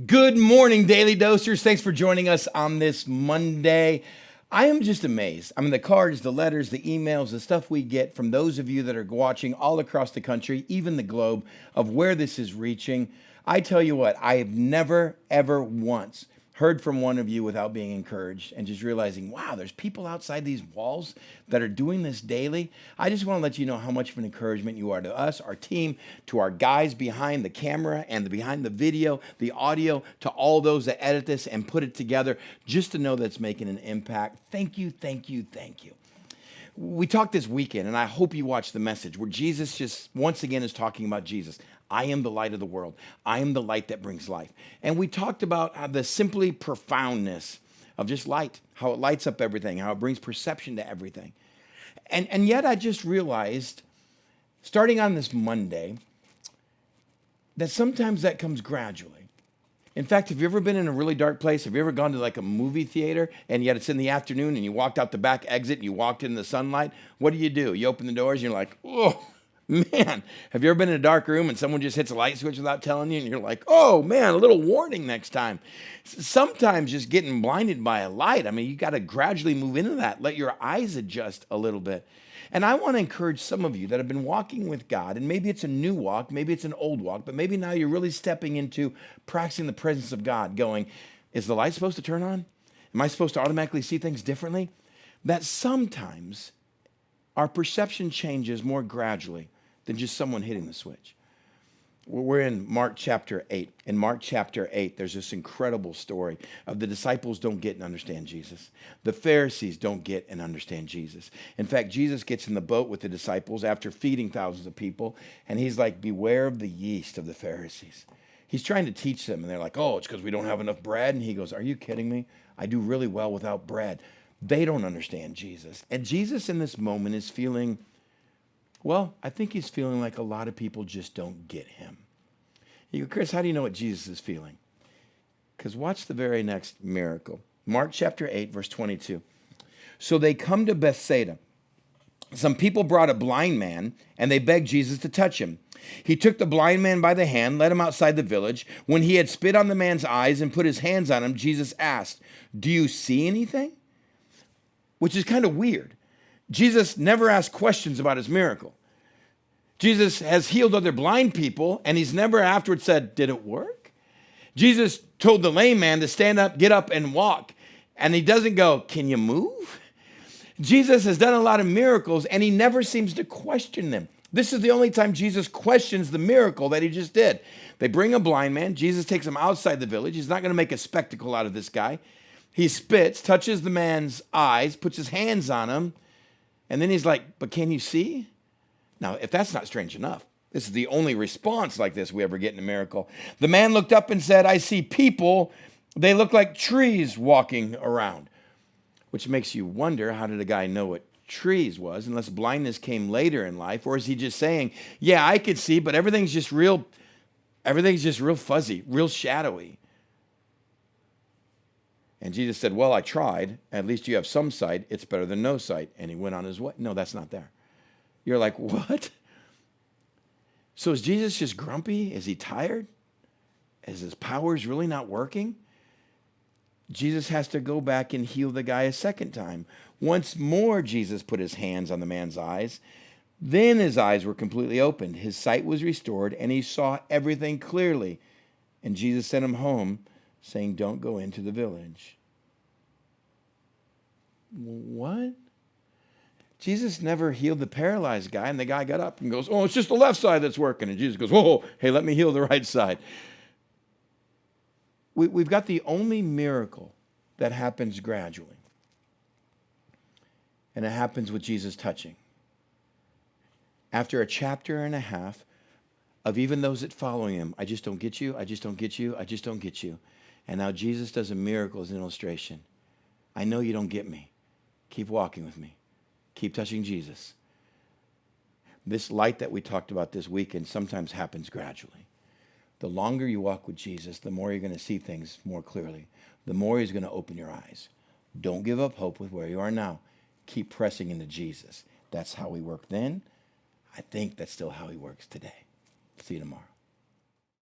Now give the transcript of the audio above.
Good morning, Daily Dosers. Thanks for joining us on this Monday. I am just amazed. I mean, the cards, the letters, the emails, the stuff we get from those of you that are watching all across the country, even the globe, of where this is reaching. I tell you what, I have never, ever once heard from one of you without being encouraged and just realizing, wow, there's people outside these walls that are doing this daily. I just want to let you know how much of an encouragement you are to us, our team, to our guys behind the camera and behind the video, the audio, to all those that edit this and put it together, just to know that it's making an impact. Thank you, thank you, thank you. We talked this weekend, and I hope you watched the message where Jesus just once again is talking about Jesus. I am the light of the world. I am the light that brings life. And we talked about the simply profoundness of just light, how it lights up everything, how it brings perception to everything. And yet I just realized, starting on this Monday, that sometimes that comes gradually. In fact, have you ever been in a really dark place? Have you ever gone to like a movie theater and yet it's in the afternoon and you walked out the back exit and you walked in the sunlight? What do? You open the doors and you're like, oh, man. Have you ever been in a dark room and someone just hits a light switch without telling you and you're like, oh, man, a little warning next time. Sometimes just getting blinded by a light, I mean, you got to gradually move into that. Let your eyes adjust a little bit. And I want to encourage some of you that have been walking with God, and maybe it's a new walk, maybe it's an old walk, but maybe now you're really stepping into practicing the presence of God, going, is the light supposed to turn on? Am I supposed to automatically see things differently? That sometimes our perception changes more gradually than just someone hitting the switch. We're in Mark chapter 8. In Mark chapter 8, there's this incredible story of the disciples don't get and understand Jesus. The Pharisees don't get and understand Jesus. In fact, Jesus gets in the boat with the disciples after feeding thousands of people, and he's like, beware of the yeast of the Pharisees. He's trying to teach them, and they're like, oh, it's because we don't have enough bread. And he goes, are you kidding me? I do really well without bread. They don't understand Jesus. And Jesus in this moment is feeling, well, I think he's feeling like a lot of people just don't get him. You go, Chris, how do you know what Jesus is feeling? Because watch the very next miracle. Mark chapter 8, verse 22. So they come to Bethsaida. Some people brought a blind man, and they begged Jesus to touch him. He took the blind man by the hand, led him outside the village. When he had spit on the man's eyes and put his hands on him, Jesus asked, do you see anything? Which is kind of weird. Jesus never asked questions about his miracle. Jesus has healed other blind people, and he's never afterwards said, did it work? Jesus told the lame man to stand up, get up, and walk. And he doesn't go, can you move? Jesus has done a lot of miracles, and he never seems to question them. This is the only time Jesus questions the miracle that he just did. They bring a blind man. Jesus takes him outside the village. He's not going to make a spectacle out of this guy. He spits, touches the man's eyes, puts his hands on him, and then he's like, but can you see? Now, if that's not strange enough, this is the only response like this we ever get in a miracle. The man looked up and said, I see people. They look like trees walking around. Which makes you wonder, how did a guy know what trees was, unless blindness came later in life? Or is he just saying, yeah, I could see, but everything's just real fuzzy, real shadowy. And Jesus said, well, I tried. At least you have some sight. It's better than no sight. And he went on his way. No, that's not there. You're like, what? So is Jesus just grumpy? Is he tired? Is his powers really not working? Jesus has to go back and heal the guy a second time. Once more, Jesus put his hands on the man's eyes. Then his eyes were completely opened. His sight was restored, and he saw everything clearly. And Jesus sent him home, saying, don't go into the village. What? Jesus never healed the paralyzed guy, and the guy got up and goes, oh, it's just the left side that's working. And Jesus goes, whoa, hey, let me heal the right side. We've got the only miracle that happens gradually. And it happens with Jesus touching. After a chapter and a half of even those that following him, I just don't get you, I just don't get you, I just don't get you. And now Jesus does a miracle as an illustration. I know you don't get me. Keep walking with me. Keep touching Jesus. This light that we talked about this weekend sometimes happens gradually. The longer you walk with Jesus, the more you're going to see things more clearly. The more he's going to open your eyes. Don't give up hope with where you are now. Keep pressing into Jesus. That's how he worked then. I think that's still how he works today. See you tomorrow.